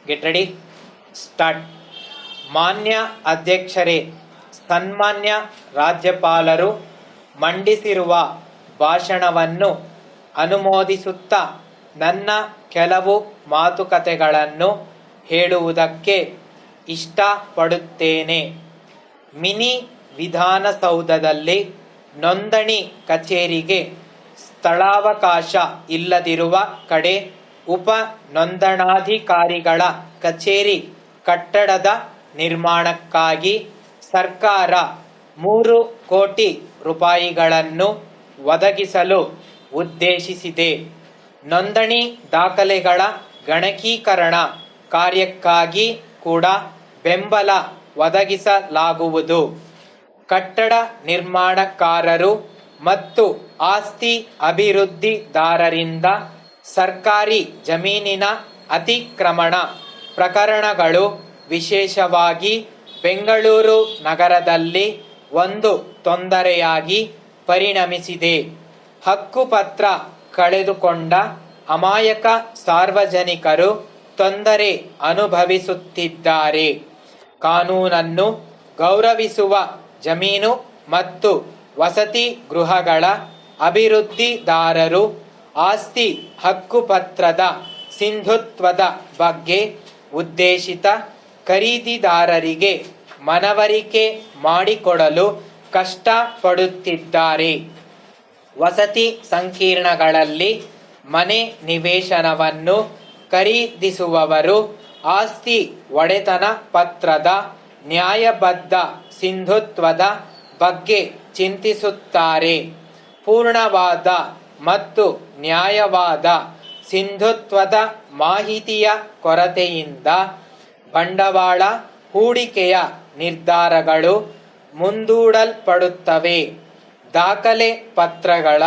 Get ready, start. ಮಾನ್ಯ ಅಧ್ಯಕ್ಷರೇ, ಸನ್ಮಾನ್ಯ ರಾಜ್ಯಪಾಲರು ಮಂಡಿಸಿರುವ ಭಾಷಣವನ್ನು ಅನುಮೋದಿಸುತ್ತಾ ನನ್ನ ಕೆಲವು ಮಾತುಕತೆಗಳನ್ನು ಹೇಳುವುದಕ್ಕೆ ಇಷ್ಟಪಡುತ್ತೇನೆ. ಮಿನಿ ವಿಧಾನಸೌಧದಲ್ಲಿ ನೋಂದಣಿ ಕಚೇರಿಗೆ ಸ್ಥಳಾವಕಾಶ ಇಲ್ಲದಿರುವ ಕಡೆ ಉಪ ನೋಂದಣಾಧಿಕಾರಿಗಳ ಕಚೇರಿ ಕಟ್ಟಡದ ನಿರ್ಮಾಣಕ್ಕಾಗಿ ಸರ್ಕಾರ 3 ಕೋಟಿ ರೂಪಾಯಿಗಳನ್ನು ಒದಗಿಸಲು ಉದ್ದೇಶಿಸಿದೆ. ನೋಂದಣಿ ದಾಖಲೆಗಳ ಗಣಕೀಕರಣ ಕಾರ್ಯಕ್ಕಾಗಿ ಕೂಡ ಬೆಂಬಲ ಒದಗಿಸಲಾಗುವುದು. ಕಟ್ಟಡ ನಿರ್ಮಾಣಕಾರರು ಮತ್ತು ಆಸ್ತಿ ಅಭಿವೃದ್ಧಿದಾರರಿಂದ ಸರ್ಕಾರಿ ಜಮೀನಿನ ಅತಿಕ್ರಮಣ ಪ್ರಕರಣಗಳು ವಿಶೇಷವಾಗಿ ಬೆಂಗಳೂರು ನಗರದಲ್ಲಿ ಒಂದು ತೊಂದರೆಯಾಗಿ ಪರಿಣಮಿಸಿದೆ. ಹಕ್ಕುಪತ್ರ ಕಳೆದುಕೊಂಡ ಅಮಾಯಕ ಸಾರ್ವಜನಿಕರು ತೊಂದರೆ ಅನುಭವಿಸುತ್ತಿದ್ದಾರೆ. ಕಾನೂನನ್ನು ಗೌರವಿಸುವ ಜಮೀನು ಮತ್ತು ವಸತಿ ಗೃಹಗಳ ಅಭಿವೃದ್ಧಿದಾರರು ಆಸ್ತಿ ಹಕ್ಕುಪತ್ರದ ಸಿಂಧುತ್ವದ ಬಗ್ಗೆ ಉದ್ದೇಶಿತ ಖರೀದಿದಾರರಿಗೆ ಮನವರಿಕೆ ಮಾಡಿಕೊಡಲು ಕಷ್ಟಪಡುತ್ತಿದ್ದಾರೆ. ವಸತಿ ಸಂಕೀರ್ಣಗಳಲ್ಲಿ ಮನೆ ನಿವೇಶನವನ್ನು ಖರೀದಿಸುವವರು ಆಸ್ತಿ ಒಡೆತನ ಪತ್ರದ ನ್ಯಾಯಬದ್ಧ ಸಿಂಧುತ್ವದ ಬಗ್ಗೆ ಚಿಂತಿಸುತ್ತಾರೆ. ಪೂರ್ಣವಾದ ಮತ್ತು ನ್ಯಾಯವಾದ ಸಿಂಧುತ್ವದ ಮಾಹಿತಿಯ ಕೊರತೆಯಿಂದ ಬಂಡವಾಳ ಹೂಡಿಕೆಯ ನಿರ್ಧಾರಗಳು ಮುಂದೂಡಲ್ಪಡುತ್ತವೆ. ದಾಖಲೆ ಪತ್ರಗಳ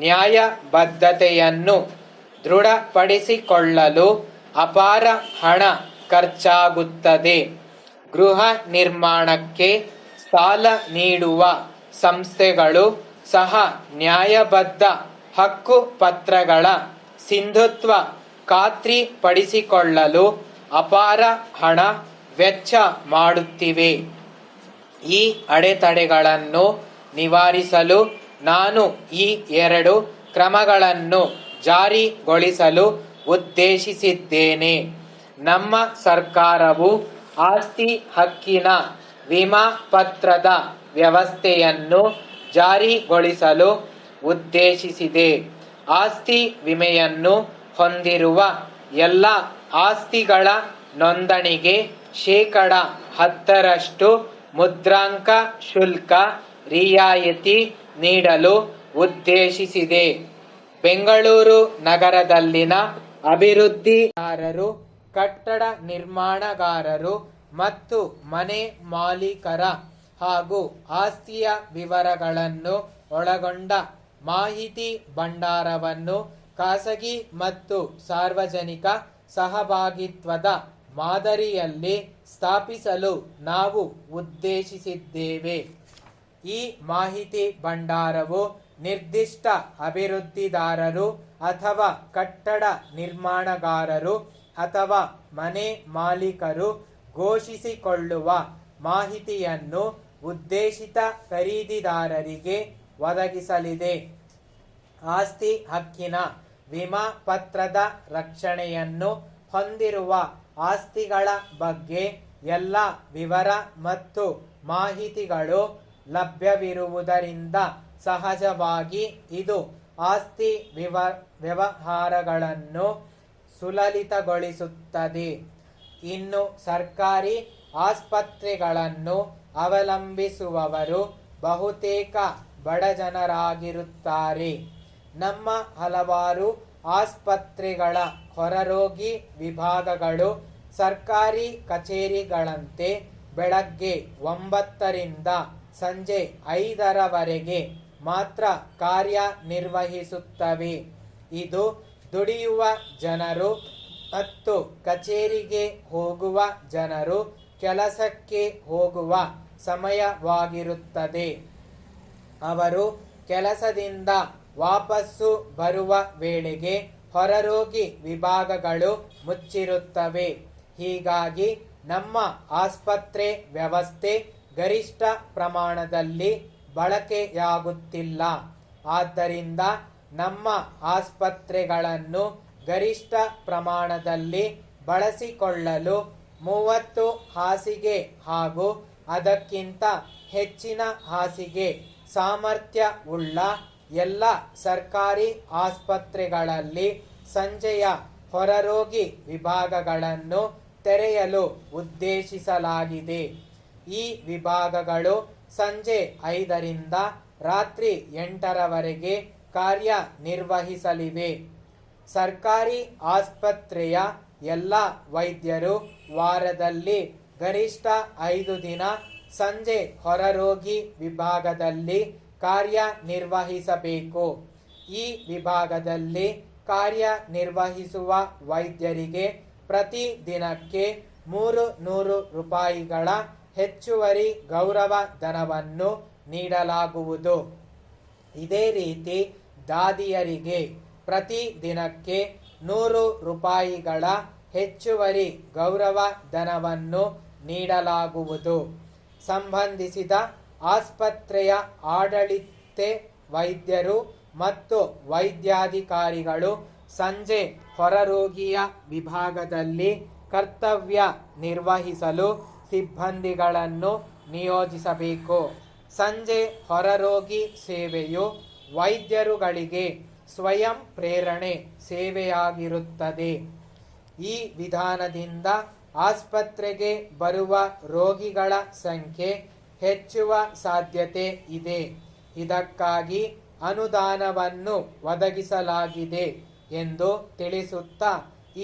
ನ್ಯಾಯಬದ್ಧತೆಯನ್ನು ದೃಢಪಡಿಸಿಕೊಳ್ಳಲು ಅಪಾರ ಹಣ ಖರ್ಚಾಗುತ್ತದೆ. ಗೃಹ ನಿರ್ಮಾಣಕ್ಕೆ ಸಾಲ ನೀಡುವ ಸಂಸ್ಥೆಗಳು ಸಹ ನ್ಯಾಯಬದ್ಧ ಹಕ್ಕು ಪತ್ರಗಳ ಸಿಂಧುತ್ವ ಖಾತ್ರಿಪಡಿಸಿಕೊಳ್ಳಲು ಅಪಾರ ಹಣ ವೆಚ್ಚ ಮಾಡುತ್ತಿವೆ. ಈ ಅಡೆತಡೆಗಳನ್ನು ನಿವಾರಿಸಲು ನಾನು ಈ 2 ಕ್ರಮಗಳನ್ನು ಜಾರಿಗೊಳಿಸಲು ಉದ್ದೇಶಿಸಿದ್ದೇನೆ. ನಮ್ಮ ಸರ್ಕಾರವು ಆಸ್ತಿ ಹಕ್ಕಿನ ವಿಮಾ ಪತ್ರದ ವ್ಯವಸ್ಥೆಯನ್ನು ಜಾರಿಗೊಳಿಸಲು ಉದ್ದೇಶಿಸಿದೆ. ಆಸ್ತಿ ವಿಮೆಯನ್ನು ಹೊಂದಿರುವ ಎಲ್ಲ ಆಸ್ತಿಗಳ ನೋಂದಣಿಗೆ ಶೇಕಡ 10% ಮುದ್ರಾಂಕ ಶುಲ್ಕ ರಿಯಾಯಿತಿ ನೀಡಲು ಉದ್ದೇಶಿಸಿದೆ. ಬೆಂಗಳೂರು ನಗರದಲ್ಲಿನ ಅಭಿವೃದ್ಧಿದಾರರು, ಕಟ್ಟಡ ನಿರ್ಮಾಣಗಾರರು ಮತ್ತು ಮನೆ ಮಾಲೀಕರ ಹಾಗೂ ಆಸ್ತಿಯ ವಿವರಗಳನ್ನು ಒಳಗೊಂಡ ಮಾಹಿತಿ ಭಂಡಾರವನ್ನು ಖಾಸಗಿ ಮತ್ತು ಸಾರ್ವಜನಿಕ ಸಹಭಾಗಿತ್ವದ ಮಾದರಿಯಲ್ಲಿ ಸ್ಥಾಪಿಸಲು ನಾವು ಉದ್ದೇಶಿಸಿದ್ದೇವೆ. ಈ ಮಾಹಿತಿ ಭಂಡಾರವು ನಿರ್ದಿಷ್ಟ ಅಭಿವೃದ್ಧಿದಾರರು ಅಥವಾ ಕಟ್ಟಡ ನಿರ್ಮಾಣಗಾರರು ಅಥವಾ ಮನೆ ಮಾಲೀಕರು ಘೋಷಿಸಿಕೊಳ್ಳುವ ಮಾಹಿತಿಯನ್ನು ಉದ್ದೇಶಿತ ಖರೀದಿದಾರರಿಗೆ ಒದಗಿಸಲಿದೆ. ಆಸ್ತಿ ಹಕ್ಕಿನ ವಿಮಾ ಪತ್ರದ ರಕ್ಷಣೆಯನ್ನು ಹೊಂದಿರುವ ಆಸ್ತಿಗಳ ಬಗ್ಗೆ ಎಲ್ಲ ವಿವರ ಮತ್ತು ಮಾಹಿತಿಗಳು ಲಭ್ಯವಿರುವುದರಿಂದ ಸಹಜವಾಗಿ ಇದು ಆಸ್ತಿ ವ್ಯವಹಾರಗಳನ್ನು ಸುಲಲಿತಗೊಳಿಸುತ್ತದೆ. ಇನ್ನು ಸರ್ಕಾರಿ ಆಸ್ಪತ್ರೆಗಳನ್ನು ಅವಲಂಬಿಸುವವರು ಬಹುತೇಕ ಬಡಜನರಾಗಿರುತ್ತಾರೆ. ನಮ್ಮ ಹಲವಾರು ಆಸ್ಪತ್ರೆಗಳ ಹೊರರೋಗಿ ವಿಭಾಗಗಳು ಸರ್ಕಾರಿ ಕಚೇರಿಗಳಂತೆ ಬೆಳಗ್ಗೆ 9 ರಿಂದ ಸಂಜೆ 5ರವರೆಗೆ ಮಾತ್ರ ಕಾರ್ಯನಿರ್ವಹಿಸುತ್ತವೆ. ಇದು ದುಡಿಯುವ ಜನರು ಮತ್ತು ಕಚೇರಿಗೆ ಹೋಗುವ ಜನರು ಕೆಲಸಕ್ಕೆ ಹೋಗುವ ಸಮಯವಾಗಿರುತ್ತದೆ. ಅವರು ಕೆಲಸದಿಂದ ವಾಪಸ್ಸು ಬರುವ ವೇಳೆಗೆ ಹೊರರೋಗಿ ವಿಭಾಗಗಳು ಮುಚ್ಚಿರುತ್ತವೆ. ಹೀಗಾಗಿ ನಮ್ಮ ಆಸ್ಪತ್ರೆ ವ್ಯವಸ್ಥೆ ಗರಿಷ್ಠ ಪ್ರಮಾಣದಲ್ಲಿ ಬಳಕೆಯಾಗುತ್ತಿಲ್ಲ. ಆದ್ದರಿಂದ ನಮ್ಮ ಆಸ್ಪತ್ರೆಗಳನ್ನು ಗರಿಷ್ಠ ಪ್ರಮಾಣದಲ್ಲಿ ಬಳಸಿಕೊಳ್ಳಲು 30 ಹಾಸಿಗೆ ಹಾಗೂ ಅದಕ್ಕಿಂತ ಹೆಚ್ಚಿನ ಹಾಸಿಗೆ ಸಾಮರ್ಥ್ಯವುಳ್ಳ ಎಲ್ಲ ಸರ್ಕಾರಿ ಆಸ್ಪತ್ರೆಗಳಲ್ಲಿ ಸಂಜೆಯ ಹೊರರೋಗಿ ವಿಭಾಗಗಳನ್ನು ತೆರೆಯಲು ಉದ್ದೇಶಿಸಲಾಗಿದೆ. ಈ ವಿಭಾಗಗಳು ಸಂಜೆ 5ರಿಂದ ರಾತ್ರಿ 8ರವರೆಗೆ ಕಾರ್ಯನಿರ್ವಹಿಸಲಿವೆ. ಸರ್ಕಾರಿ ಆಸ್ಪತ್ರೆಯ ಎಲ್ಲ ವೈದ್ಯರು ವಾರದಲ್ಲಿ ಗರಿಷ್ಠ 5 ದಿನ ಸಂಜೆ ಹೊರರೋಗಿ ವಿಭಾಗದಲ್ಲಿ ಕಾರ್ಯನಿರ್ವಹಿಸಬೇಕು. ಈ ವಿಭಾಗದಲ್ಲಿ ಕಾರ್ಯನಿರ್ವಹಿಸುವ ವೈದ್ಯರಿಗೆ ಪ್ರತಿ ದಿನಕ್ಕೆ 300 ರೂಪಾಯಿಗಳ ಹೆಚ್ಚುವರಿ ಗೌರವ ಧನವನ್ನು ನೀಡಲಾಗುವುದು. ಇದೇ ರೀತಿ ದಾದಿಯರಿಗೆ ಪ್ರತಿ ದಿನಕ್ಕೆ 100 ರೂಪಾಯಿಗಳ ಹೆಚ್ಚುವರಿ ಗೌರವ ಧನವನ್ನು ನೀಡಲಾಗುವುದು. ಸಂಬಂಧಿಸಿದ ಆಸ್ಪತ್ರೆಯ ಆಡಳಿತ ವೈದ್ಯರು ಮತ್ತು ವೈದ್ಯಾಧಿಕಾರಿಗಳು ಸಂಜೆ ಹೊರರೋಗಿಯ ವಿಭಾಗದಲ್ಲಿ ಕರ್ತವ್ಯ ನಿರ್ವಹಿಸಲು ಸಿಬ್ಬಂದಿಗಳನ್ನು ನಿಯೋಜಿಸಬೇಕು. ಸಂಜೆ ಹೊರರೋಗಿ ಸೇವೆಯು ವೈದ್ಯರುಗಳಿಗೆ ಸ್ವಯಂ ಪ್ರೇರಣೆ ಸೇವೆಯಾಗಿರುತ್ತದೆ. ಈ ವಿಧಾನದಿಂದ ಆಸ್ಪತ್ರೆಗೆ ಬರುವ ರೋಗಿಗಳ ಸಂಖ್ಯೆ ಹೆಚ್ಚುವ ಸಾಧ್ಯತೆ ಇದೆ. ಇದಕ್ಕಾಗಿ ಅನುದಾನವನ್ನು ಒದಗಿಸಲಾಗಿದೆ ಎಂದು ತಿಳಿಸುತ್ತಾ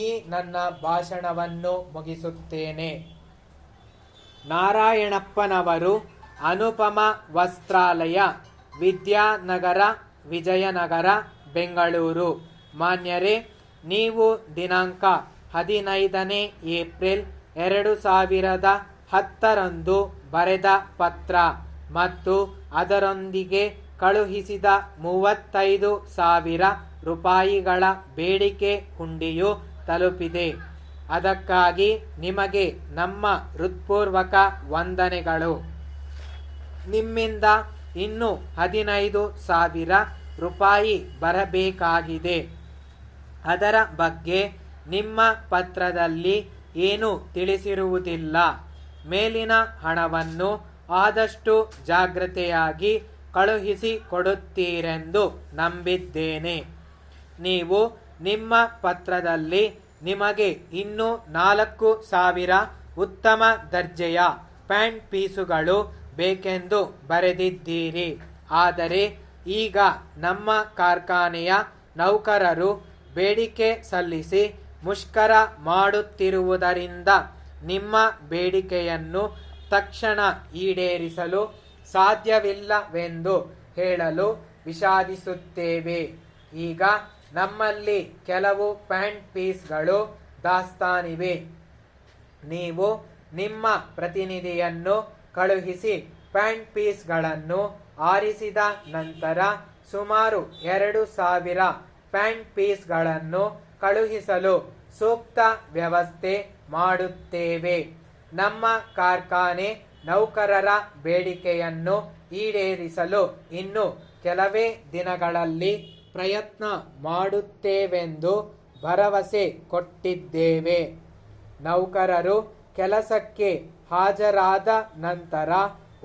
ಈ ನನ್ನ ಭಾಷಣವನ್ನು ಮುಗಿಸುತ್ತೇನೆ. ನಾರಾಯಣಪ್ಪನವರು, ಅನುಪಮ ವಸ್ತ್ರಾಲಯ, ವಿದ್ಯಾನಗರ, ವಿಜಯನಗರ, ಬೆಂಗಳೂರು. ಮಾನ್ಯರೇ, ನೀವು ದಿನಾಂಕ 15ನೇ ಏಪ್ರಿಲ್ 2010ರಂದು ಬರೆದ ಪತ್ರ ಮತ್ತು ಅದರೊಂದಿಗೆ ಕಳುಹಿಸಿದ 35,000 ರೂಪಾಯಿಗಳ ಬೇಡಿಕೆ ಹುಂಡಿಯು ತಲುಪಿದೆ. ಅದಕ್ಕಾಗಿ ನಿಮಗೆ ನಮ್ಮ ಹೃತ್ಪೂರ್ವಕ ವಂದನೆಗಳು. ನಿಮ್ಮಿಂದ ಇನ್ನೂ 15,000 ರೂಪಾಯಿ ಬರಬೇಕಾಗಿದೆ. ಅದರ ಬಗ್ಗೆ ನಿಮ್ಮ ಪತ್ರದಲ್ಲಿ ಏನೂ ತಿಳಿಸಿರುವುದಿಲ್ಲ. ಮೇಲಿನ ಹಣವನ್ನು ಆದಷ್ಟು ಜಾಗ್ರತೆಯಾಗಿ ಕಳುಹಿಸಿಕೊಡುತ್ತೀರೆಂದು ನಂಬಿದ್ದೇನೆ. ನೀವು ನಿಮ್ಮ ಪತ್ರದಲ್ಲಿ ನಿಮಗೆ ಇನ್ನೂ 4,000 ಉತ್ತಮ ದರ್ಜೆಯ ಪ್ಯಾಂಟ್ ಪೀಸುಗಳು ಬೇಕೆಂದು ಬರೆದಿದ್ದೀರಿ. ಆದರೆ ಈಗ ನಮ್ಮ ಕಾರ್ಖಾನೆಯ ನೌಕರರು ಬೇಡಿಕೆ ಸಲ್ಲಿಸಿ ಮುಷ್ಕರ ಮಾಡುತ್ತಿರುವುದರಿಂದ ನಿಮ್ಮ ಬೇಡಿಕೆಯನ್ನು ತಕ್ಷಣ ಈಡೇರಿಸಲು ಸಾಧ್ಯವಿಲ್ಲವೆಂದು ಹೇಳಲು ವಿಷಾದಿಸುತ್ತೇವೆ. ಈಗ ನಮ್ಮಲ್ಲಿ ಕೆಲವು ಪ್ಯಾಂಟ್ ಪೀಸ್ಗಳು ದಾಸ್ತಾನಿವೆ. ನೀವು ನಿಮ್ಮ ಪ್ರತಿನಿಧಿಯನ್ನು ಕಳುಹಿಸಿ ಪ್ಯಾಂಟ್ ಪೀಸ್ಗಳನ್ನು ಆರಿಸಿದ ನಂತರ ಸುಮಾರು 2,000 ಪ್ಯಾಂಟ್ ಪೀಸ್ಗಳನ್ನು ಕಳುಹಿಸಲು ಸೂಕ್ತ ವ್ಯವಸ್ಥೆ ಮಾಡುತ್ತೇವೆ. ನಮ್ಮ ಕಾರ್ಖಾನೆ ನೌಕರರ ಬೇಡಿಕೆಯನ್ನು ಈಡೇರಿಸಲು ಇನ್ನು ಕೆಲವೇ ದಿನಗಳಲ್ಲಿ ಪ್ರಯತ್ನ ಮಾಡುತ್ತೇವೆಂದು ಭರವಸೆ ಕೊಟ್ಟಿದ್ದೇವೆ. ನೌಕರರು ಕೆಲಸಕ್ಕೆ ಹಾಜರಾದ ನಂತರ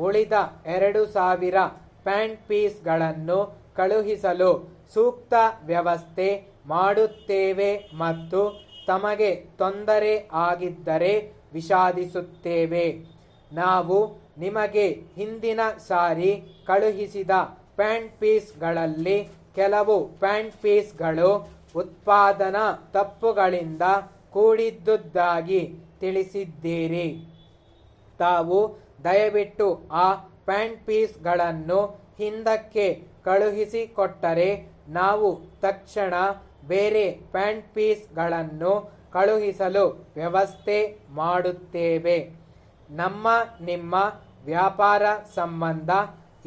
ಉಳಿದ 2,000 ಪ್ಯಾಂಟ್ ಪೀಸ್ಗಳನ್ನು ಕಳುಹಿಸಲು ಸೂಕ್ತ ವ್ಯವಸ್ಥೆ ಮಾಡುತ್ತೇವೆ ಮತ್ತು ತಮಗೆ ತೊಂದರೆ ಆಗಿದ್ದರೆ ವಿಷಾದಿಸುತ್ತೇವೆ. ನಾವು ನಿಮಗೆ ಹಿಂದಿನ ಸಾರಿ ಕಳುಹಿಸಿದ ಪ್ಯಾಂಟ್ ಪೀಸ್ಗಳಲ್ಲಿ ಕೆಲವು ಪ್ಯಾಂಟ್ ಪೀಸ್ಗಳು ಉತ್ಪಾದನಾ ತಪ್ಪುಗಳಿಂದ ಕೂಡಿದ್ದುದಾಗಿ ತಿಳಿಸಿದ್ದೀರಿ. ತಾವು ದಯವಿಟ್ಟು ಆ ಪ್ಯಾಂಟ್ ಪೀಸ್ಗಳನ್ನು ಹಿಂದಕ್ಕೆ ಕಳುಹಿಸಿಕೊಟ್ಟರೆ ನಾವು ತಕ್ಷಣ ಬೇರೆ ಪ್ಯಾಂಟ್ ಪೀಸ್ಗಳನ್ನು ಕಳುಹಿಸಲು ವ್ಯವಸ್ಥೆ ಮಾಡುತ್ತೇವೆ. ನಿಮ್ಮ ವ್ಯಾಪಾರ ಸಂಬಂಧ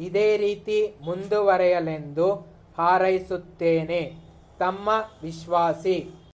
ಇದೇ ರೀತಿ ಮುಂದುವರೆಯಲೆಂದು ಹಾರೈಸುತ್ತೇನೆ. ತಮ್ಮ ವಿಶ್ವಾಸಿ